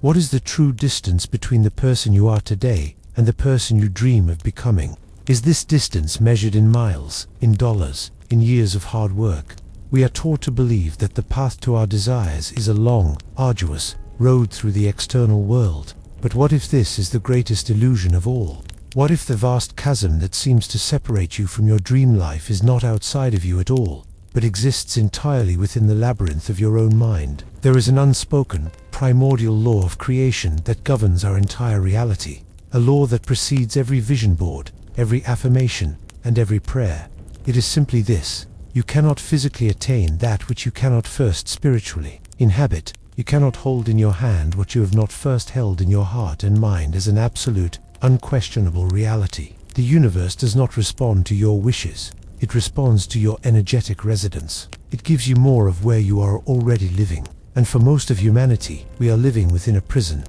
What is the true distance between the person you are today and the person you dream of becoming? Is this distance measured in miles, in dollars, in years of hard work? We are taught to believe that the path to our desires is a long, arduous road through the external world. But what if this is the greatest illusion of all? What if the vast chasm that seems to separate you from your dream life is not outside of you at all, but exists entirely within the labyrinth of your own mind? There is an unspoken, primordial law of creation that governs our entire reality, a law that precedes every vision board, every affirmation, and every prayer. It is simply this: you cannot physically attain that which you cannot first spiritually inhabit. You cannot hold in your hand what you have not first held in your heart and mind as an absolute, unquestionable reality. The universe does not respond to your wishes. It responds to your energetic residence. It gives you more of where you are already living. And for most of humanity, we are living within a prison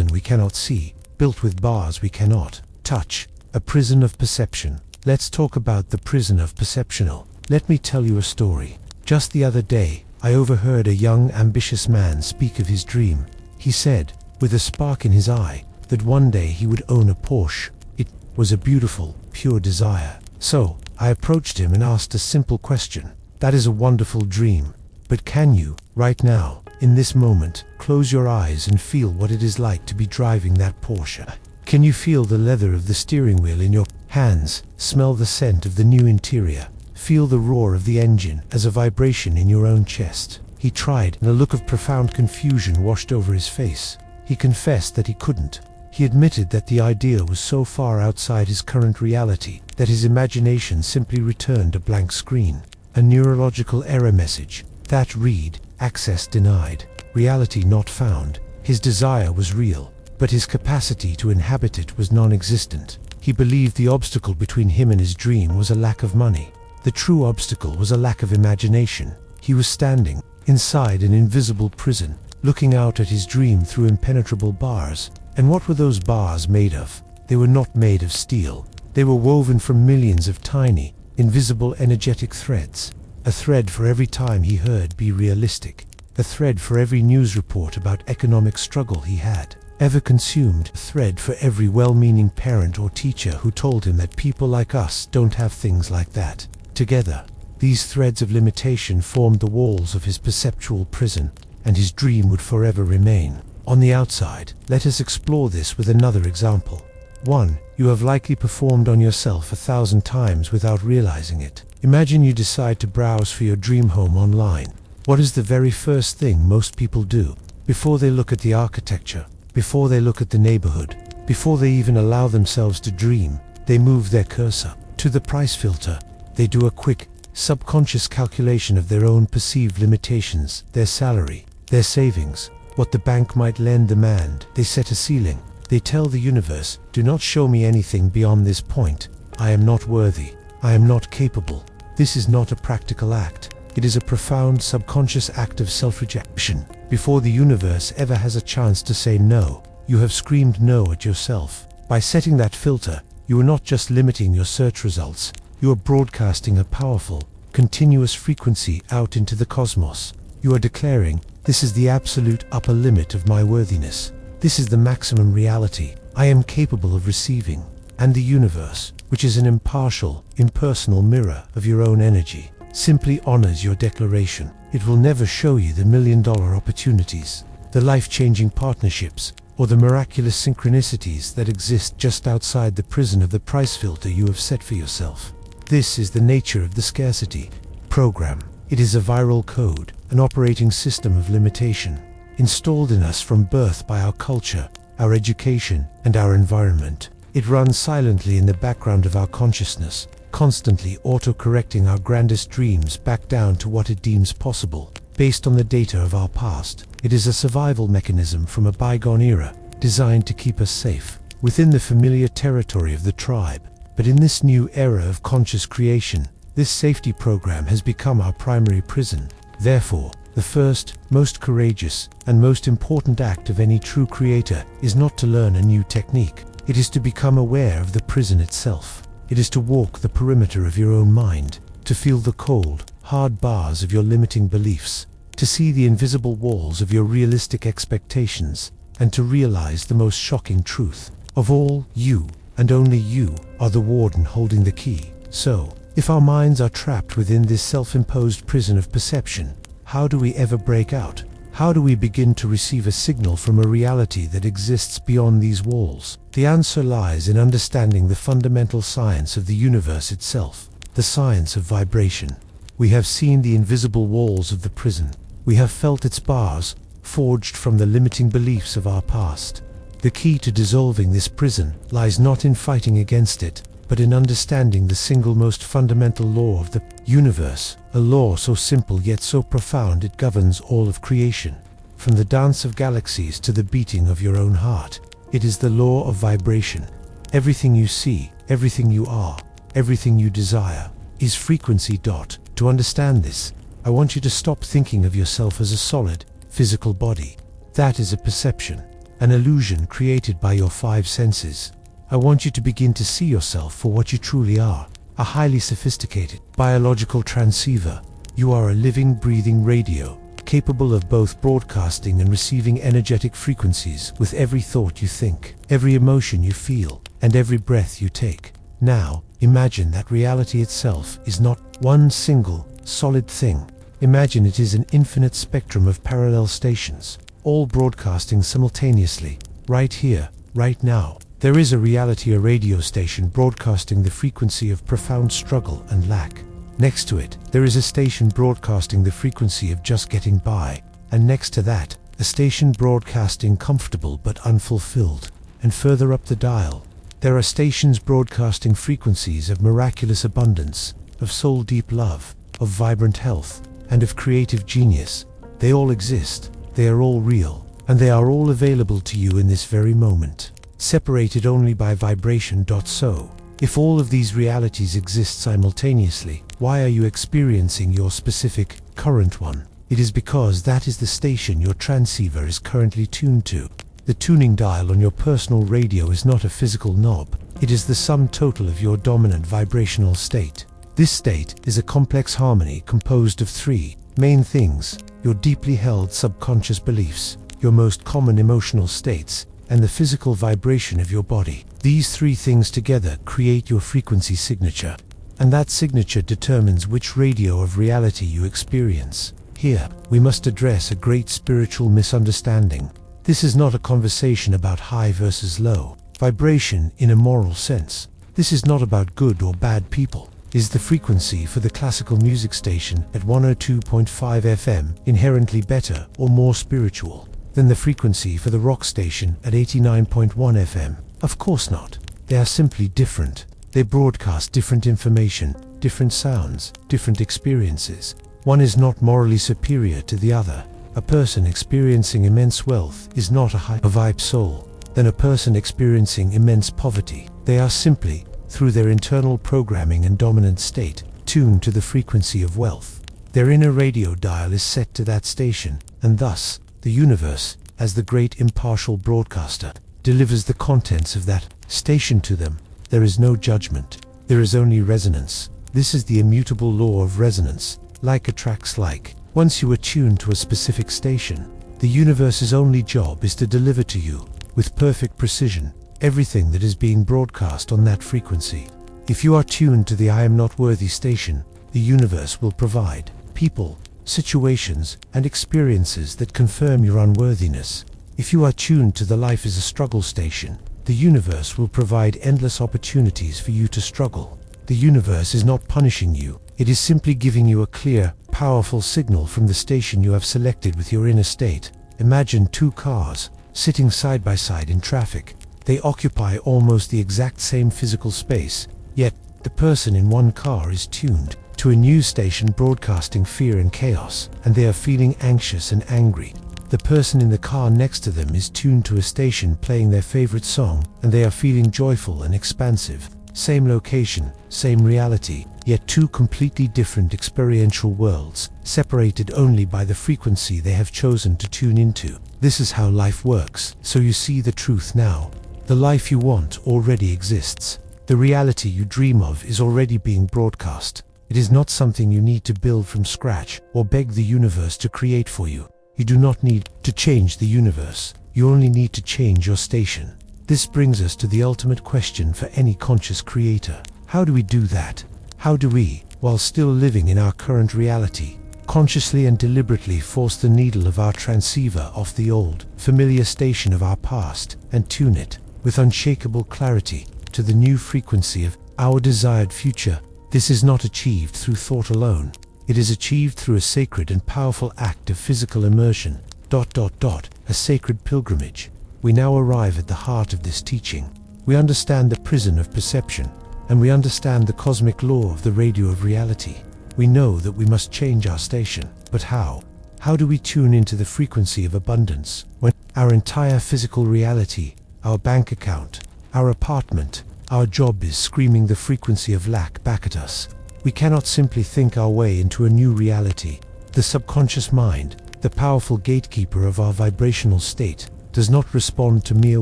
we cannot see, built with bars we cannot touch, a prison of perception. Let's talk about the prison of perceptional. Let me tell you a story. Just the other day, I overheard a young, ambitious man speak of his dream. He said, with a spark in his eye, that one day he would own a Porsche. It was a beautiful, pure desire. So, I approached him and asked a simple question. That is a wonderful dream. But can you, right now, in this moment, close your eyes and feel what it is like to be driving that Porsche? Can you feel the leather of the steering wheel in your hands, smell the scent of the new interior? Feel the roar of the engine as a vibration in your own chest? He tried, and a look of profound confusion washed over his face. He confessed that he couldn't. He admitted that the idea was so far outside his current reality that his imagination simply returned a blank screen, a neurological error message that read, access denied, reality not found. His desire was real, but his capacity to inhabit it was non-existent. He believed the obstacle between him and his dream was a lack of money. The true obstacle was a lack of imagination. He was standing inside an invisible prison, looking out at his dream through impenetrable bars. And what were those bars made of? They were not made of steel. They were woven from millions of tiny, invisible energetic threads. A thread for every time he heard "be realistic." A thread for every news report about economic struggle he had ever consumed. A thread for every well-meaning parent or teacher who told him that people like us don't have things like that. Together, these threads of limitation formed the walls of his perceptual prison, and his dream would forever remain on the outside. Let us explore this with another example. 1. You have likely performed on yourself 1,000 times without realizing it. Imagine you decide to browse for your dream home online. What is the very first thing most people do? Before they look at the architecture, before they look at the neighborhood, before they even allow themselves to dream, they move their cursor to the price filter. They do a quick, subconscious calculation of their own perceived limitations, their salary, their savings, what the bank might lend them, and they set a ceiling. They tell the universe, do not show me anything beyond this point. I am not worthy. I am not capable. This is not a practical act. It is a profound subconscious act of self-rejection. Before the universe ever has a chance to say no, you have screamed no at yourself. By setting that filter, you are not just limiting your search results, you are broadcasting a powerful, continuous frequency out into the cosmos. You are declaring, this is the absolute upper limit of my worthiness. This is the maximum reality I am capable of receiving. And the universe, which is an impartial, impersonal mirror of your own energy, simply honors your declaration. It will never show you the million-dollar opportunities, the life-changing partnerships, or the miraculous synchronicities that exist just outside the prison of the price filter you have set for yourself. This is the nature of the scarcity program. It is a viral code, an operating system of limitation, installed in us from birth by our culture, our education, and our environment. It runs silently in the background of our consciousness, constantly auto-correcting our grandest dreams back down to what it deems possible, based on the data of our past. It is a survival mechanism from a bygone era, designed to keep us safe, within the familiar territory of the tribe. But in this new era of conscious creation, this safety program has become our primary prison. Therefore, the first, most courageous, and most important act of any true creator is not to learn a new technique. It is to become aware of the prison itself. It is to walk the perimeter of your own mind, to feel the cold, hard bars of your limiting beliefs, to see the invisible walls of your realistic expectations, and to realize the most shocking truth of all: you, and only you, are the warden holding the key. So, if our minds are trapped within this self-imposed prison of perception, how do we ever break out? How do we begin to receive a signal from a reality that exists beyond these walls? The answer lies in understanding the fundamental science of the universe itself, the science of vibration. We have seen the invisible walls of the prison. We have felt its bars, forged from the limiting beliefs of our past. The key to dissolving this prison lies not in fighting against it, but in understanding the single most fundamental law of the universe, a law so simple yet so profound it governs all of creation. From the dance of galaxies to the beating of your own heart, it is the law of vibration. Everything you see, everything you are, everything you desire, is frequency. To understand this, I want you to stop thinking of yourself as a solid, physical body. That is a perception, an illusion created by your five senses. I want you to begin to see yourself for what you truly are, a highly sophisticated biological transceiver. You are a living, breathing radio, capable of both broadcasting and receiving energetic frequencies with every thought you think, every emotion you feel, and every breath you take. Now, imagine that reality itself is not one single, solid thing. Imagine it is an infinite spectrum of parallel stations, all broadcasting simultaneously, right here, right now. There is a reality, a radio station broadcasting the frequency of profound struggle and lack. Next to it, there is a station broadcasting the frequency of just getting by. And next to that, a station broadcasting comfortable but unfulfilled. And further up the dial, there are stations broadcasting frequencies of miraculous abundance, of soul-deep love, of vibrant health, and of creative genius. They all exist, they are all real, and they are all available to you in this very moment, separated only by vibration. So, if all of these realities exist simultaneously, why are you experiencing your specific, current one? It is because that is the station your transceiver is currently tuned to. The tuning dial on your personal radio is not a physical knob, it is the sum total of your dominant vibrational state. This state is a complex harmony composed of three main things: your deeply held subconscious beliefs, your most common emotional states, and the physical vibration of your body. These three things together create your frequency signature, and that signature determines which radio of reality you experience. Here, we must address a great spiritual misunderstanding. This is not a conversation about high versus low vibration in a moral sense. This is not about good or bad people. Is the frequency for the classical music station at 102.5 FM inherently better or more spiritual than the frequency for the rock station at 89.1 FM? Of course not. They are simply different. They broadcast different information, different sounds, different experiences. One is not morally superior to the other. A person experiencing immense wealth is not a higher vibe soul than a person experiencing immense poverty. They are simply, through their internal programming and dominant state, tuned to the frequency of wealth. Their inner radio dial is set to that station, and thus, the universe, as the great impartial broadcaster, delivers the contents of that station to them. There is no judgment. There is only resonance. This is the immutable law of resonance. Like attracts like. Once you are tuned to a specific station, the universe's only job is to deliver to you, with perfect precision, everything that is being broadcast on that frequency. If you are tuned to the I am not worthy station, the universe will provide people, situations, and experiences that confirm your unworthiness. If you are tuned to the life is a struggle station, the universe will provide endless opportunities for you to struggle. The universe is not punishing you, it is simply giving you a clear, powerful signal from the station you have selected with your inner state. Imagine two cars, sitting side by side in traffic. They occupy almost the exact same physical space, yet the person in one car is tuned to a news station broadcasting fear and chaos, and they are feeling anxious and angry. The person in the car next to them is tuned to a station playing their favorite song, and they are feeling joyful and expansive. Same location, same reality, yet two completely different experiential worlds, separated only by the frequency they have chosen to tune into. This is how life works, so you see the truth now. The life you want already exists. The reality you dream of is already being broadcast. It is not something you need to build from scratch or beg the universe to create for you. You do not need to change the universe. You only need to change your station. This brings us to the ultimate question for any conscious creator. How do we do that? How do we, while still living in our current reality, consciously and deliberately force the needle of our transceiver off the old, familiar station of our past and tune it, with unshakable clarity, to the new frequency of our desired future? This is not achieved through thought alone. It is achieved through a sacred and powerful act of physical immersion, a sacred pilgrimage. We now arrive at the heart of this teaching. We understand the prison of perception, and we understand the cosmic law of the radio of reality. We know that we must change our station. But how? How do we tune into the frequency of abundance when our entire physical reality, our bank account, our apartment, our job is screaming the frequency of lack back at us? We cannot simply think our way into a new reality. The subconscious mind, the powerful gatekeeper of our vibrational state, does not respond to mere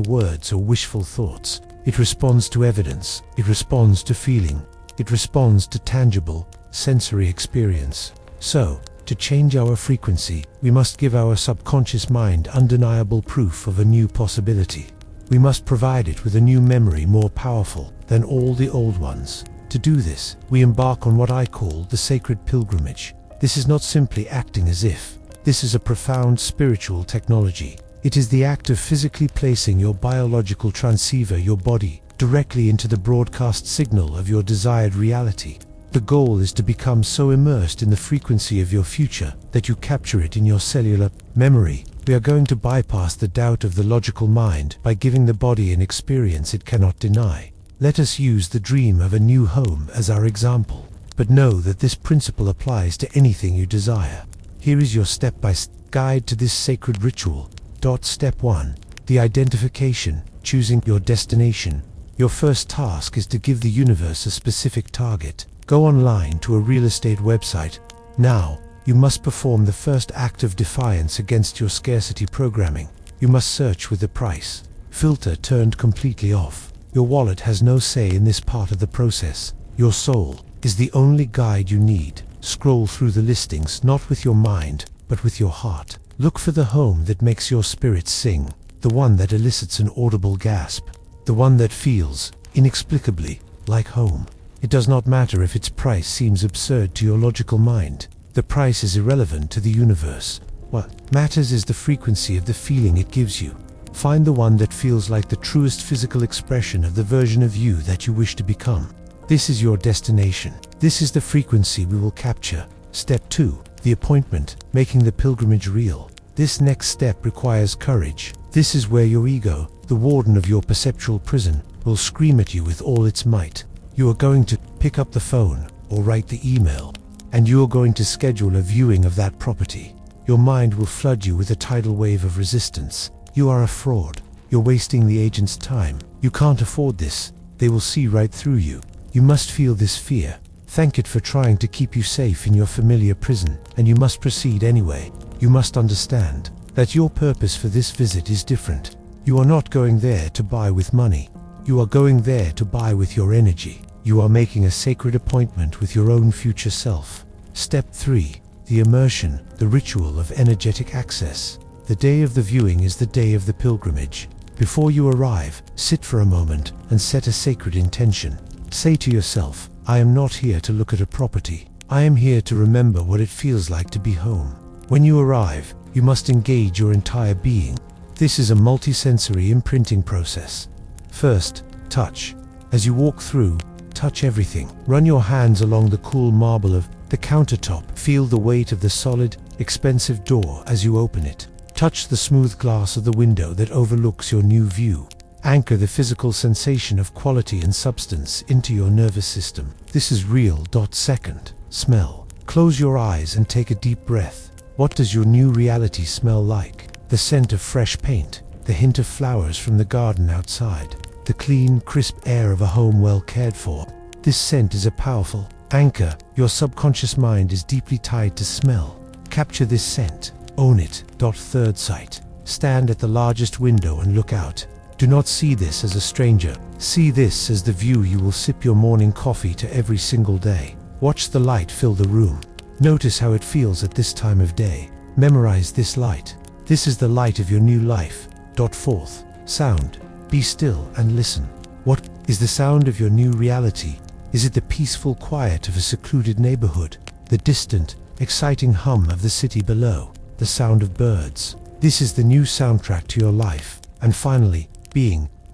words or wishful thoughts. It responds to evidence. It responds to feeling. It responds to tangible, sensory experience. So, to change our frequency, we must give our subconscious mind undeniable proof of a new possibility. We must provide it with a new memory more powerful than all the old ones. To do this, we embark on what I call the sacred pilgrimage. This is not simply acting as if. This is a profound spiritual technology. It is the act of physically placing your biological transceiver, your body, directly into the broadcast signal of your desired reality. The goal is to become so immersed in the frequency of your future that you capture it in your cellular memory. We are going to bypass the doubt of the logical mind by giving the body an experience it cannot deny. Let us use the dream of a new home as our example. But know that this principle applies to anything you desire. Here is your step-by-step guide to this sacred ritual. Step 1. The identification, choosing your destination. Your first task is to give the universe a specific target. Go online to a real estate website. Now, you must perform the first act of defiance against your scarcity programming. You must search with the price filter turned completely off. Your wallet has no say in this part of the process. Your soul is the only guide you need. Scroll through the listings not with your mind, but with your heart. Look for the home that makes your spirit sing, the one that elicits an audible gasp, the one that feels, inexplicably, like home. It does not matter if its price seems absurd to your logical mind. The price is irrelevant to the universe. What matters is the frequency of the feeling it gives you. Find the one that feels like the truest physical expression of the version of you that you wish to become. This is your destination. This is the frequency we will capture. Step 2. The appointment, making the pilgrimage real. This next step requires courage. This is where your ego, the warden of your perceptual prison, will scream at you with all its might. You are going to pick up the phone or write the email, and you are going to schedule a viewing of that property. Your mind will flood you with a tidal wave of resistance. You are a fraud. You're wasting the agent's time. You can't afford this. They will see right through you. You must feel this fear. Thank it for trying to keep you safe in your familiar prison, and you must proceed anyway. You must understand that your purpose for this visit is different. You are not going there to buy with money. You are going there to buy with your energy. You are making a sacred appointment with your own future self. Step 3. The immersion, the ritual of energetic access. The day of the viewing is the day of the pilgrimage. Before you arrive, sit for a moment and set a sacred intention. Say to yourself, I am not here to look at a property. I am here to remember what it feels like to be home. When you arrive, you must engage your entire being. This is a multisensory imprinting process. First, touch. As you walk through, touch everything. Run your hands along the cool marble of the countertop. Feel the weight of the solid, expensive door as you open it. Touch the smooth glass of the window that overlooks your new view. Anchor the physical sensation of quality and substance into your nervous system. This is real. Second, smell. Close your eyes and take a deep breath. What does your new reality smell like? The scent of fresh paint, the hint of flowers from the garden outside, the clean, crisp air of a home well cared for. This scent is a powerful anchor. Your subconscious mind is deeply tied to smell. Capture this scent. Own it. Third sight. Stand at the largest window and look out. Do not see this as a stranger. See this as the view you will sip your morning coffee to every single day. Watch the light fill the room. Notice how it feels at this time of day. Memorize this light. This is the light of your new life. Fourth sound. Be still and listen. What is the sound of your new reality? Is it the peaceful quiet of a secluded neighborhood? The distant, exciting hum of the city below? The sound of birds? This is the new soundtrack to your life. And finally,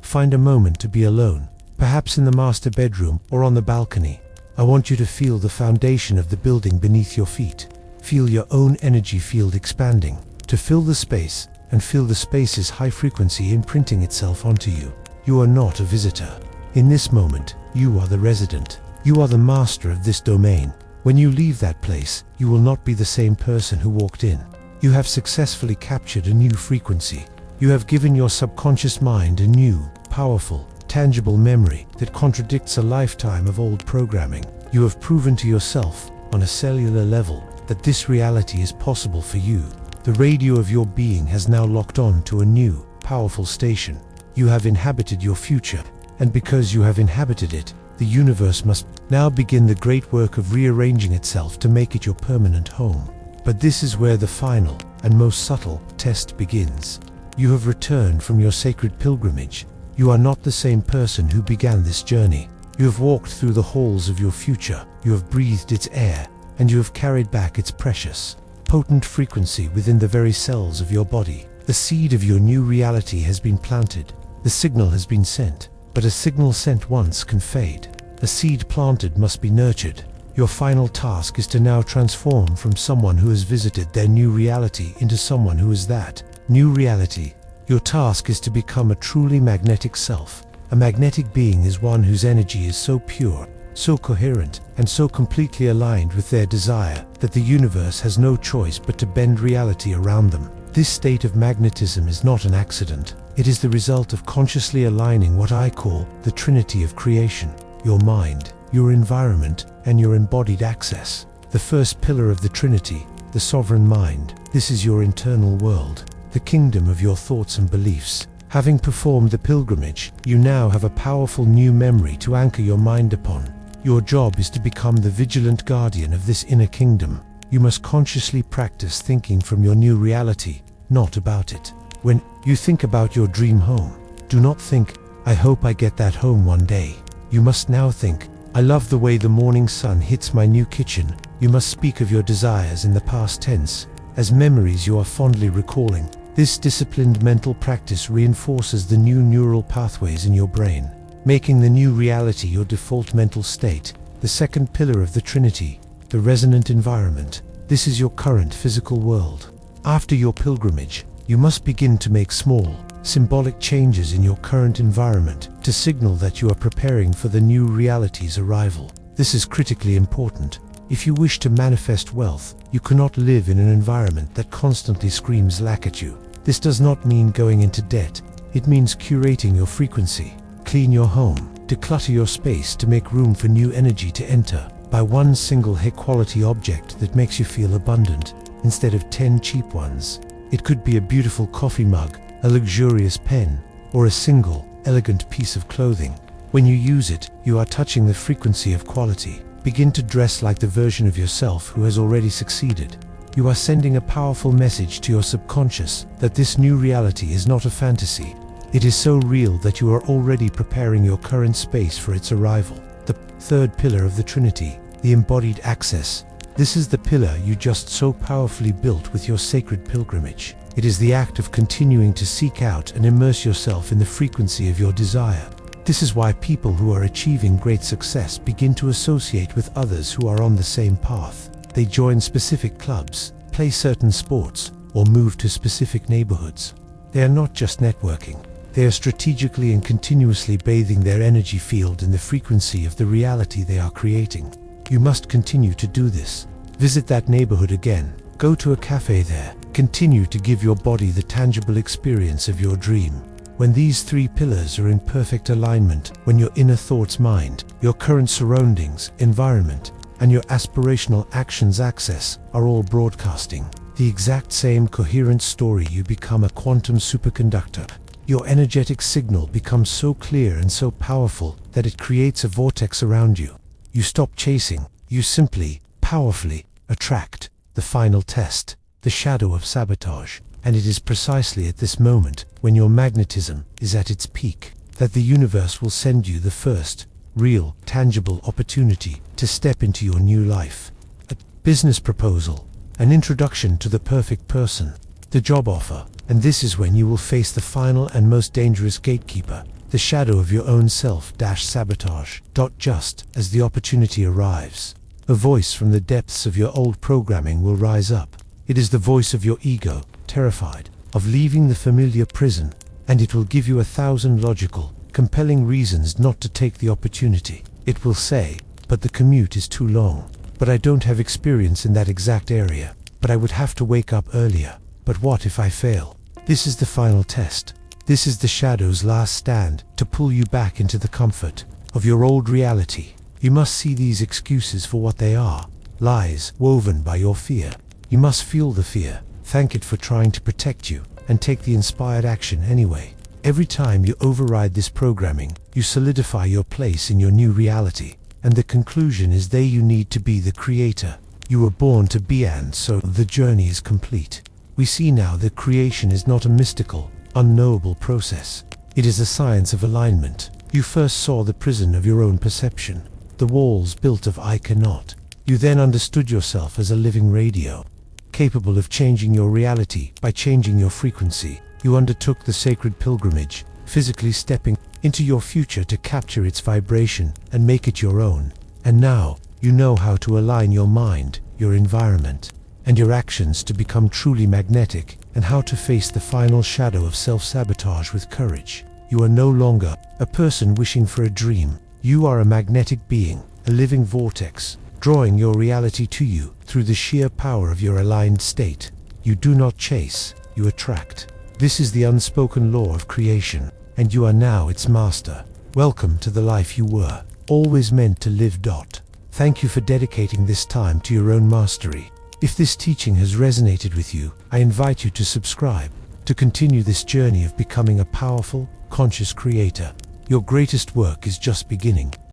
find a moment to be alone, perhaps in the master bedroom or on the balcony. I want you to feel the foundation of the building beneath your feet. Feel your own energy field expanding, to fill the space, and feel the space's high frequency imprinting itself onto you. You are not a visitor. In this moment, you are the resident. You are the master of this domain. When you leave that place, you will not be the same person who walked in. You have successfully captured a new frequency. You have given your subconscious mind a new, powerful, tangible memory that contradicts a lifetime of old programming. You have proven to yourself, on a cellular level, that this reality is possible for you. The radio of your being has now locked on to a new, powerful station. You have inhabited your future, and because you have inhabited it, the universe must now begin the great work of rearranging itself to make it your permanent home. But this is where the final and most subtle test begins. You have returned from your sacred pilgrimage. You are not the same person who began this journey. You have walked through the halls of your future. You have breathed its air, and you have carried back its precious, potent frequency within the very cells of your body. The seed of your new reality has been planted. The signal has been sent, but a signal sent once can fade. A seed planted must be nurtured. Your final task is to now transform from someone who has visited their new reality into someone who is that new reality. Your task is to become a truly magnetic self. A magnetic being is one whose energy is so pure, so coherent, and so completely aligned with their desire that the universe has no choice but to bend reality around them. This state of magnetism is not an accident. It is the result of consciously aligning what I call the Trinity of creation: your mind, your environment, and your embodied access. The first pillar of the Trinity, the sovereign mind. This is your internal world, the kingdom of your thoughts and beliefs. Having performed the pilgrimage, you now have a powerful new memory to anchor your mind upon. Your job is to become the vigilant guardian of this inner kingdom. You must consciously practice thinking from your new reality, not about it. When you think about your dream home, do not think, "I hope I get that home one day." You must now think, "I love the way the morning sun hits my new kitchen." You must speak of your desires in the past tense, as memories you are fondly recalling. This disciplined mental practice reinforces the new neural pathways in your brain, making the new reality your default mental state. The second pillar of the Trinity, the resonant environment. This is your current physical world. After your pilgrimage, you must begin to make small, symbolic changes in your current environment to signal that you are preparing for the new reality's arrival. This is critically important. If you wish to manifest wealth, you cannot live in an environment that constantly screams lack at you. This does not mean going into debt. It means curating your frequency. Clean your home, declutter your space to make room for new energy to enter. Buy one single high-quality object that makes you feel abundant, instead of 10 cheap ones. It could be a beautiful coffee mug, a luxurious pen, or a single, elegant piece of clothing. When you use it, you are touching the frequency of quality. Begin to dress like the version of yourself who has already succeeded. You are sending a powerful message to your subconscious that this new reality is not a fantasy. It is so real that you are already preparing your current space for its arrival. The third pillar of the Trinity, the embodied access. This is the pillar you just so powerfully built with your sacred pilgrimage. It is the act of continuing to seek out and immerse yourself in the frequency of your desire. This is why people who are achieving great success begin to associate with others who are on the same path. They join specific clubs, play certain sports, or move to specific neighborhoods. They are not just networking. They are strategically and continuously bathing their energy field in the frequency of the reality they are creating. You must continue to do this. Visit that neighborhood again. Go to a cafe there. Continue to give your body the tangible experience of your dream. When these three pillars are in perfect alignment, when your inner thoughts mind, your current surroundings, environment, and your aspirational actions access are all broadcasting the exact same coherent story, you become a quantum superconductor. Your energetic signal becomes so clear and so powerful that it creates a vortex around you. You stop chasing, you simply, powerfully, attract. The final test, the shadow of sabotage. And it is precisely at this moment, when your magnetism is at its peak, that the universe will send you the first, real, tangible opportunity to step into your new life. A business proposal, an introduction to the perfect person, the job offer, and this is when you will face the final and most dangerous gatekeeper, the shadow of your own self-sabotage. Just as the opportunity arrives, a voice from the depths of your old programming will rise up. It is the voice of your ego, terrified of leaving the familiar prison, and it will give you 1,000 logical, compelling reasons not to take the opportunity. It will say, but the commute is too long, but I don't have experience in that exact area, but I would have to wake up earlier, but what if I fail? This is the final test. This is the shadow's last stand to pull you back into the comfort of your old reality. You must see these excuses for what they are, lies woven by your fear. You must feel the fear, thank it for trying to protect you, and take the inspired action anyway. Every time you override this programming, you solidify your place in your new reality, and the conclusion is you need to be the creator you were born to be, and so the journey is complete. We see now that creation is not a mystical, unknowable process. It is a science of alignment. You first saw the prison of your own perception, the walls built of I cannot. You then understood yourself as a living radio, capable of changing your reality by changing your frequency. You undertook the sacred pilgrimage, physically stepping into your future to capture its vibration and make it your own. And now, you know how to align your mind, your environment, and your actions to become truly magnetic, and how to face the final shadow of self-sabotage with courage. You are no longer a person wishing for a dream. You are a magnetic being, a living vortex, drawing your reality to you through the sheer power of your aligned state. You do not chase, you attract. This is the unspoken law of creation, and you are now its master. Welcome to the life you were always meant to live. Thank you for dedicating this time to your own mastery. If this teaching has resonated with you, I invite you to subscribe, to continue this journey of becoming a powerful, conscious creator. Your greatest work is just beginning.